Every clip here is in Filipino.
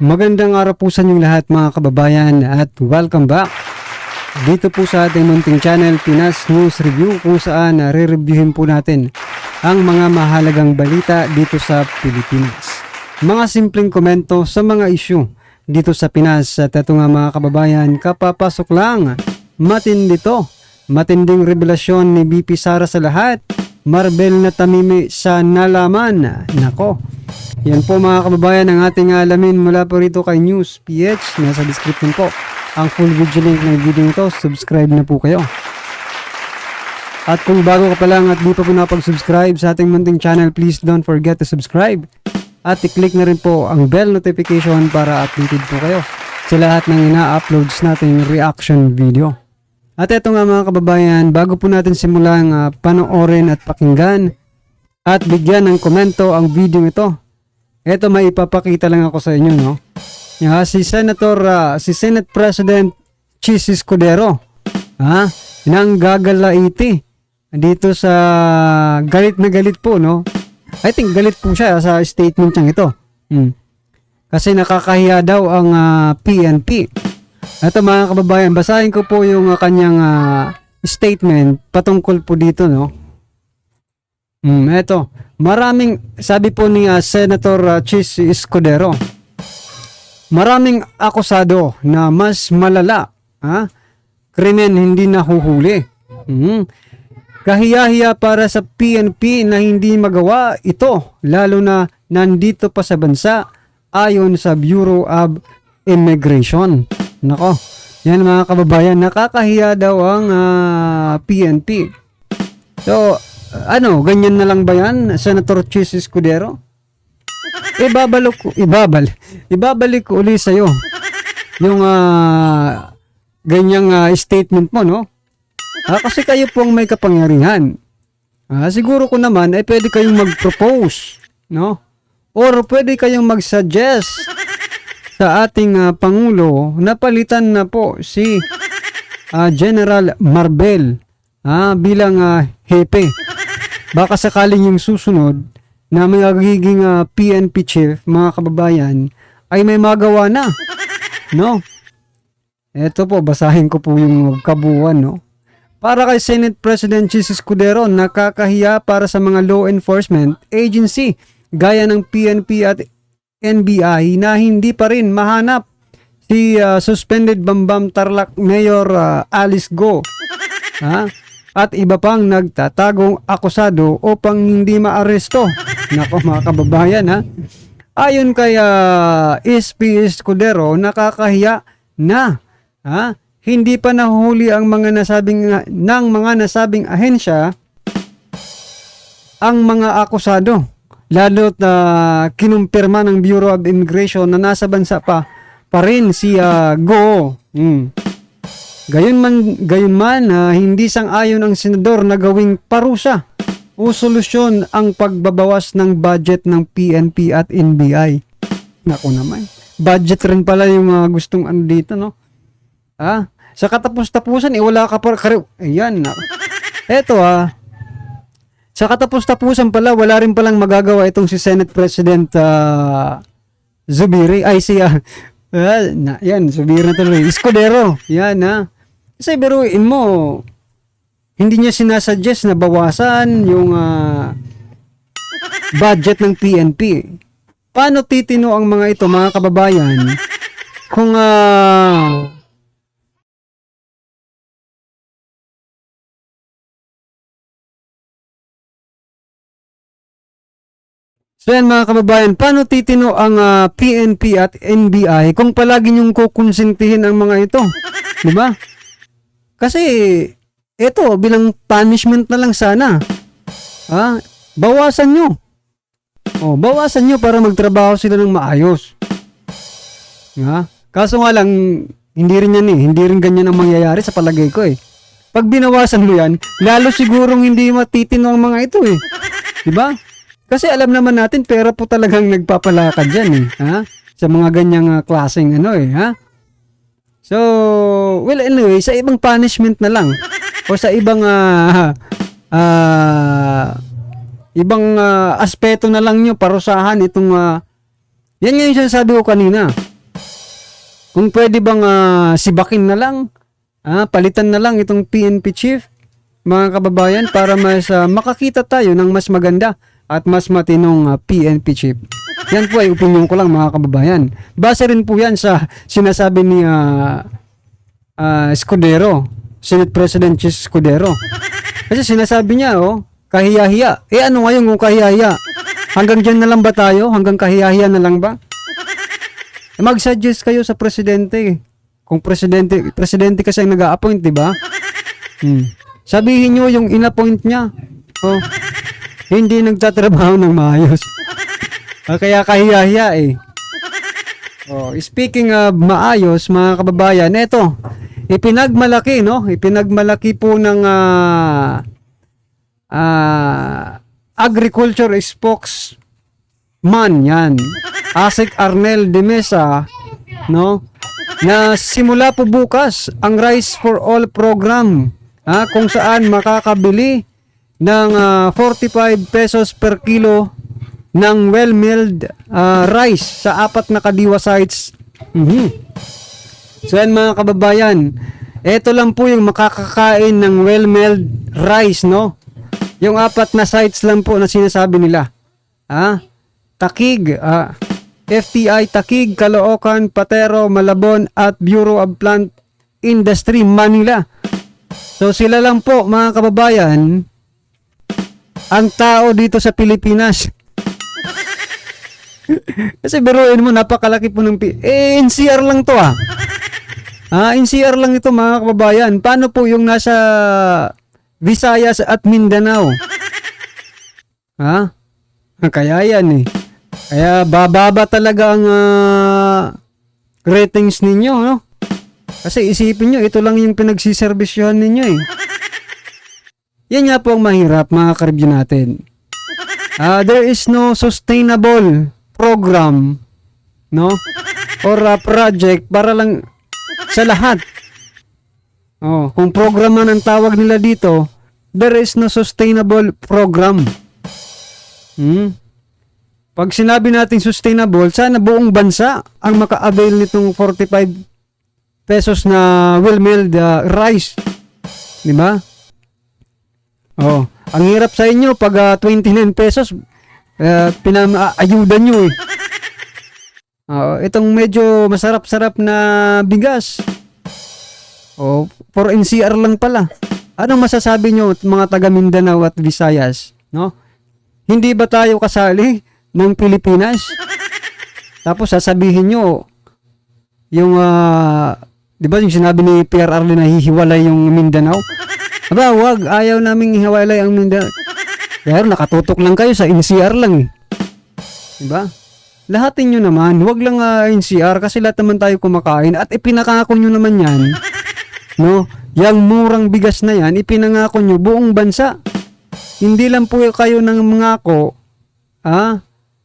Magandang araw po sa inyong lahat mga kababayan at welcome back dito po sa ating munting channel Pinas News Review, kung saan re-reviewin po natin ang mga mahalagang balita dito sa Pilipinas. Mga simpleng komento sa mga issue dito sa Pinas. At ito nga mga kababayan, kapapasok lang, matindi to. Matinding revelasyon ni BP Sara sa lahat. Marbel na tamimi sa nalaman. Nako, yan po mga kababayan ang ating alamin mula po rito kay News PH. Nasa description po ang full video link ng video nito. Subscribe na po kayo. At kung bago ka pa lang at di pa po napag-subscribe sa ating munting channel, please don't forget to subscribe. At i-click na rin po ang bell notification para updated po kayo sa lahat ng ina-uploads nating reaction video. At eto nga mga kababayan, bago po natin simulang panoorin at pakinggan at bigyan ng komento ang video ito, eto may ipapakita lang ako sa inyo, no? Si Senate President Chis Escudero, nang gagalaiti dito sa galit na galit po, no? I think galit po siya sa statement niyang ito. Kasi nakakahiya daw ang PNP. Ito mga kababayan, basahin ko po yung kanyang statement patungkol po dito, no? Ito, sabi po ni Senator Chis Escudero, maraming akusado na mas malala, krimen hindi nahuhuli. Kahiya-hiya para sa PNP na hindi magawa ito, lalo na nandito pa sa bansa ayon sa Bureau of Immigration. Nako, yan mga kababayan, nakakahiya daw ang PNP. So, ganyan na lang ba yan, Senator Chis Escudero? Ibabalik ko ulit sa'yo yung ganyang statement mo, no? Kasi kayo pong may kapangyarihan. Siguro ko naman, pwede kayong mag-propose, no? Or pwede kayong mag-suggest sa ating Pangulo na palitan na po si General Marbel bilang hepe. Baka sakaling yung susunod na magiging PNP chief, mga kababayan, ay may magawa na, no? Eto po, basahin ko po yung kabuuan, no? Para kay Senate President Chis Escudero, nakakahiya para sa mga law enforcement agency gaya ng PNP at NBI na hindi pa rin mahanap si suspended Bambam Tarlac Mayor Alice Go at iba pang nagtatagong akusado upang hindi maaresto. Nako mga kababayan, ayon kay SP Escudero, nakakahiya na hindi pa nahuli ang mga nasabing ahensya ang mga akusado, lalo't kinumpirma ng Bureau of Immigration na nasa bansa pa rin si Go. Gayunman, hindi sang-ayon ang senador na gawing parusa o solusyon ang pagbabawas ng budget ng PNP at NBI. Naku naman, budget rin pala yung gustong dito, no? Sa katapos-tapusan, wala ka pa ayan. Eto sa katapos-tapusan pala, wala rin palang magagawa itong si Senate President Zubiri. Zubiri na tuloy. Escudero. Yan, Kasi biruin mo, hindi niya sinasuggest na bawasan yung budget ng PNP. Paano titino ang mga ito, mga kababayan, kung so yan mga kababayan, paano titino ang PNP at NBI kung palagi niyong kukonsintihin ang mga ito? Diba? Kasi ito, bilang punishment na lang sana. Bawasan nyo. Bawasan nyo para magtrabaho sila ng maayos. Kaso nga lang, hindi rin ganyan ang mangyayari sa palagay ko Pag binawasan mo yan, lalo sigurong hindi matitino ang mga ito Diba? Kasi alam naman natin, pera po talagang nagpapalakad dyan sa mga ganyang klaseng So, well anyway, sa ibang punishment na lang o sa ibang aspeto na lang nyo parusahan itong yan nga yung sinasabi ko kanina. Kung pwede bang sibakin na lang, palitan na lang itong PNP chief, mga kababayan, para mas makakita tayo ng mas maganda at mas matinong PNP chief. Yan po ay opinion ko lang, mga kababayan. Base rin po yan sa sinasabi ni Escudero, Senate President Escudero. Kasi sinasabi niya, kahiya-hiya. Ano ngayon kung kahiya-hiya? Hanggang dyan na lang ba tayo? Hanggang kahiya-hiya na lang ba? Mag-suggest kayo sa presidente. Kung presidente kasi ang nag-a-appoint, di ba? Sabihin nyo yung in-appoint niya. Hindi nagtatrabaho ng maayos. Kaya kahiya-hiya speaking of maayos, mga kababayan, eto, ipinagmalaki po ng agriculture spokesman yan, Asik Arnel de Mesa, na simula po bukas ang Rice for All program, kung saan makakabili ng 45 pesos per kilo ng well-milled rice sa 4 na kadiwa sites. So yan, mga kababayan, ito lang po yung makakakain ng well-milled rice, yung 4 na sites lang po na sinasabi nila. Taguig, FTI Taguig, Caloocan, Patero, Malabon at Bureau of Plant Industry, Manila. So sila lang po, mga kababayan, ang tao dito sa Pilipinas. Kasi biruin mo, napakalaki po ng NCR lang to NCR lang ito, mga kababayan. Paano po yung nasa Visayas at Mindanao? Kaya yan Kaya bababa talaga ang ratings ninyo, Kasi isipin nyo, ito lang yung pinagsiservisyohan ninyo Yan nga po ang mahirap, mga ka-review natin. There is no sustainable program, or project para lang sa lahat. Kung program man ang tawag nila dito, there is no sustainable program. Pag sinabi natin sustainable, sana buong bansa ang maka-avail nitong 45 pesos na well-milled rice. Di ba? Ang hirap sa inyo pag 29 pesos pinama-ayudan nyo itong medyo masarap-sarap na bigas. For NCR lang pala. Anong masasabi nyo, mga taga Mindanao at Visayas? Hindi ba tayo kasali ng Pilipinas? Tapos sasabihin nyo, yung, di ba yung sinabi ni PRR na hihiwalay yung Mindanao? Wag, ayaw naming hihiwalay ang Mindanao. Pero nakatutok lang kayo sa NCR lang Diba? Lahatin nyo naman, wag lang NCR kasi lahat naman tayo kumakain at ipinakako nyo naman yan. Yang murang bigas na yan, ipinangako nyo buong bansa. Hindi lang po kayo nang mangako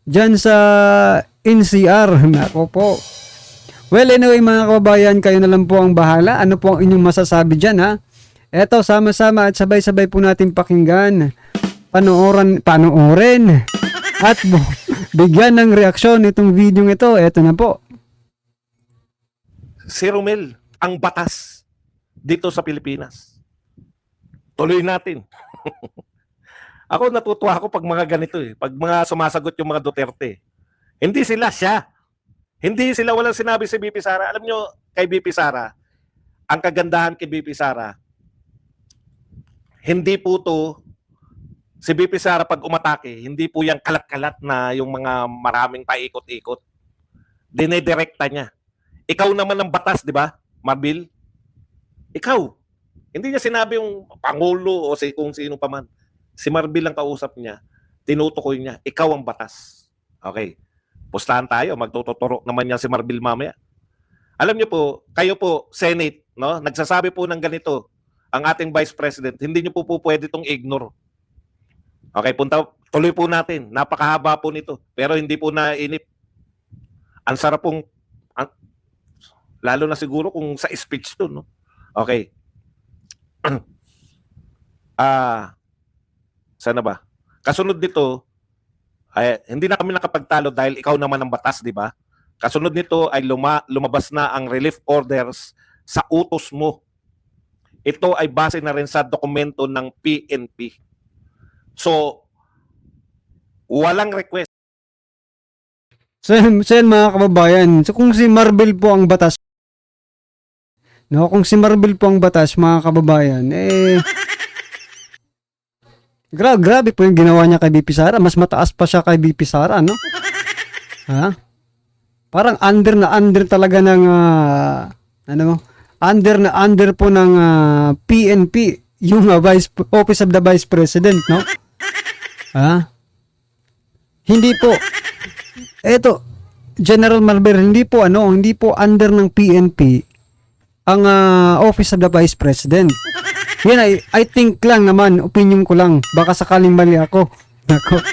dyan sa NCR. Nako po. Well, anyway, mga kababayan, kayo na lang po ang bahala. Ano po ang inyong masasabi dyan, Eto, sama-sama at sabay-sabay po natin pakinggan, panoorin at bigyan ng reaksyon itong video ito. Eto na po. Si Romel, ang batas dito sa Pilipinas. Tuloy natin. Ako natutuwa ako pag mga ganito pag mga sumasagot yung mga Duterte. Hindi sila siya. Hindi sila, walang sinabi si BP Sara. Alam nyo, kay BP Sara, ang kagandahan kay BP Sara, hindi po to, si BP Sara pag umatake, hindi po yung kalat-kalat na yung mga maraming paikot-ikot. Dinedirekta niya. Ikaw naman ang batas, di ba, Marbil? Ikaw. Hindi niya sinabi yung Pangulo o kung sino pa man. Si Marbil ang kausap niya. Tinutukoy niya, ikaw ang batas. Okay. Pustahan tayo, magtututuro naman yan si Marbil mamaya. Alam niyo po, kayo po, Senate, nagsasabi po ng ganito, ang ating Vice President, hindi niyo po pwede itong ignore. Okay, tuloy po natin. Napakahaba po nito. Pero hindi po nainip. Ang sarap pong, lalo na siguro kung sa speech to, Okay. Sana ba? Kasunod nito, hindi na kami nakapagtalo dahil ikaw naman ang batas, di ba? Kasunod nito ay lumabas na ang relief orders sa utos mo. Ito ay base na rin sa dokumento ng PNP. So, walang request. So yan mga kababayan, so kung si Marvel po ang batas, no, kung si Marvel po ang batas mga kababayan, grabe po yung ginawa niya kay BP Sara, mas mataas pa siya kay BP Sara, no? Ha? Parang under talaga ng under po ng PNP yung Office of the Vice President, no? Ha? Hindi po. Eto, General Marvel, hindi po under ng PNP ang Office of the Vice President. Yan I think lang naman, opinion ko lang. Baka sakaling mali ako. Nako.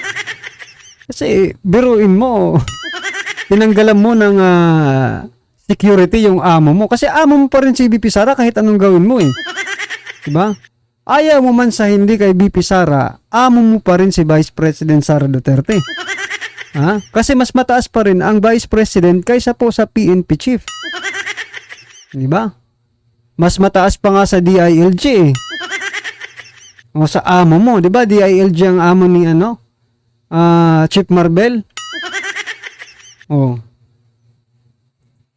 Kasi biruin mo. Tinanggalan mo ng security yung amo mo. Kasi amo mo pa rin si BP Sara kahit anong gawin mo eh. Diba? Ayaw mo man sa hindi kay BP Sara, amo mo pa rin si Vice President Sara Duterte. Ha? Kasi mas mataas pa rin ang Vice President kaysa po sa PNP Chief. Diba? Mas mataas pa nga sa DILG eh. O sa amo mo, diba? DILG ang amo ni Chief Marvel. Oh.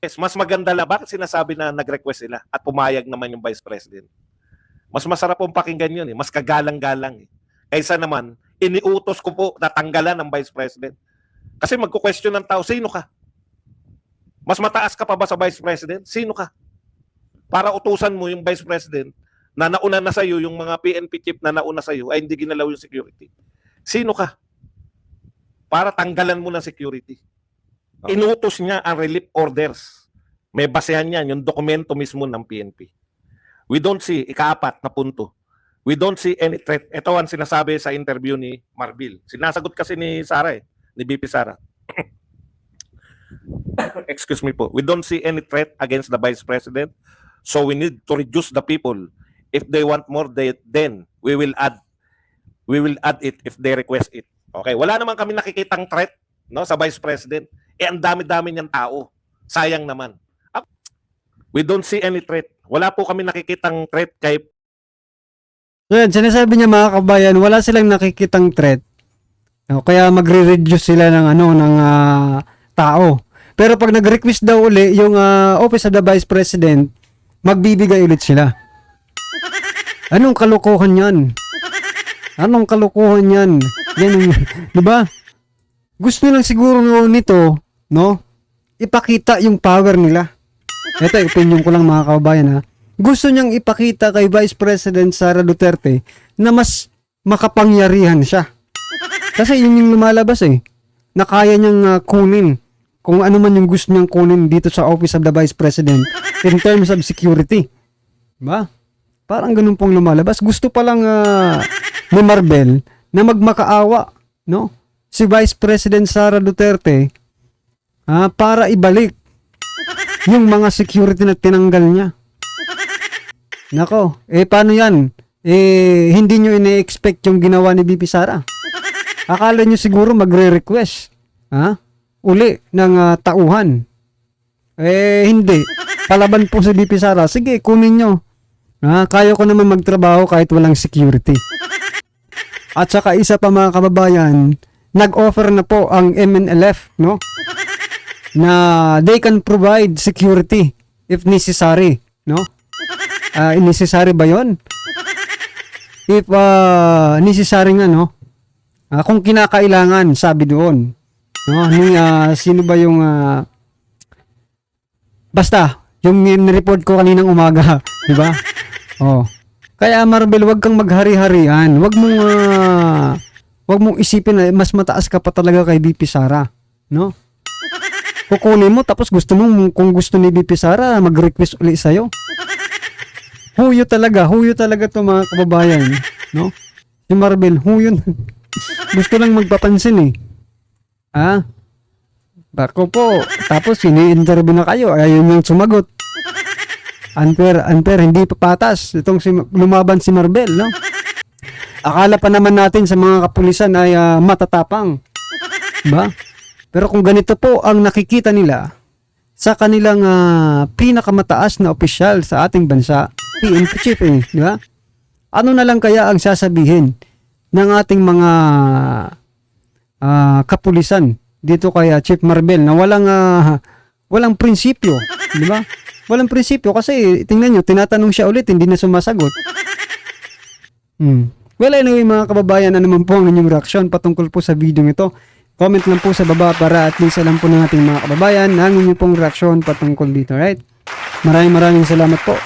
Yes, mas maganda lang. Bakit sinasabi na nag-request sila at pumayag naman yung Vice President? Mas masarap pong pakinggan yun eh. Mas kagalang-galang eh. Kaysa naman, iniutos ko po na tanggalan ng Vice President. Kasi magko-question ng tao, sino ka? Mas mataas ka pa ba sa Vice President? Sino ka? Para utusan mo yung Vice President na nauna na sa'yo, yung mga PNP chief na nauna sa'yo, ay hindi ginalaw yung security. Sino ka? Para tanggalan mo ng security. Inutos niya ang relief orders. May basehan yan, yung dokumento mismo ng PNP. We don't see, ika-4 na punto. We don't see any threat. Ito ang sinasabi sa interview ni Marbil. Sinasagot kasi ni Sara ni BP Sara. Excuse me po. We don't see any threat against the Vice President. So we need to reduce the people. If they want more, then we will add it if they request it. Okay, wala naman kami nakikitang threat sa Vice President. Ang dami-dami niyang tao. Sayang naman. We don't see any threat. Wala po kami nakikitang threat kay... So yan, sinasabi niya mga kabayan, wala silang nakikitang threat. Kaya magre-reduce sila ng tao. Pero pag nag-request daw uli yung Office of the Vice President, magbibigay ulit sila. Anong kalokohan yan? Anong kalokohan yan? Yan, di ba? Gusto lang siguro nito, no? Ipakita yung power nila. Ito, opinion ko lang mga kababayan ha. Gusto niyang ipakita kay Vice President Sara Duterte na mas makapangyarihan siya. Kasi yun yung lumalabas eh. Na kaya niyang kunin kung ano man yung gusto niyang kunin dito sa Office of the Vice President in terms of security. Diba? Parang ganun pong lumalabas. Gusto pa lang ni Marvel na magmakaawa, no? Si Vice President Sara Duterte para ibalik yung mga security na tinanggal niya. Nako, paano yan? Hindi nyo ine-expect yung ginawa ni BP Sara. Akala nyo siguro magre-request uli ng tauhan. Hindi. Palaban po si BP Sara. Sige, kunin nyo. Kaya ko naman magtrabaho kahit walang security. At saka isa pa mga kababayan, nag-offer na po ang MNLF, no? Na they can provide security if necessary, no? Necessary ba yon? If necessary nga, no? Kung kinakailangan, sabi doon. No? Sino ba yung... basta, yung nireport ko kaninang umaga. Diba? Oh. Kaya Marvel, wag kang maghari-harian. Wag mong isipin na mas mataas ka pa talaga kay BP Sara. No? Kukunin mo, tapos kung gusto ni BP Sara, mag-request ulit sa'yo. Huyo talaga to mga kababayan, no? Si Marvel, huyo. Gusto lang magpapansin eh. Bako po. Tapos ini-interview na kayo, ayaw niyang sumagot. Unfair, hindi pa patas itong lumaban si Marvel, no? Akala pa naman natin sa mga kapulisan ay matatapang. Ba? Pero kung ganito po ang nakikita nila, sa kanilang pinakamataas na opisyal sa ating bansa, PNP chief di ba? Ano na lang kaya ang sasabihin ng ating mga kapulisan dito kay Chief Marbel na walang prinsipyo, di ba? Walang prinsipyo kasi tingnan nyo, tinatanong siya ulit, hindi na sumasagot. Well, anyway mga kababayan, ano naman po ang inyong reaksyon patungkol po sa video ito? Comment lang po sa baba para at least alam po ng ating mga kababayan ang inyong pong reaksyon patungkol dito, right? Maraming salamat po.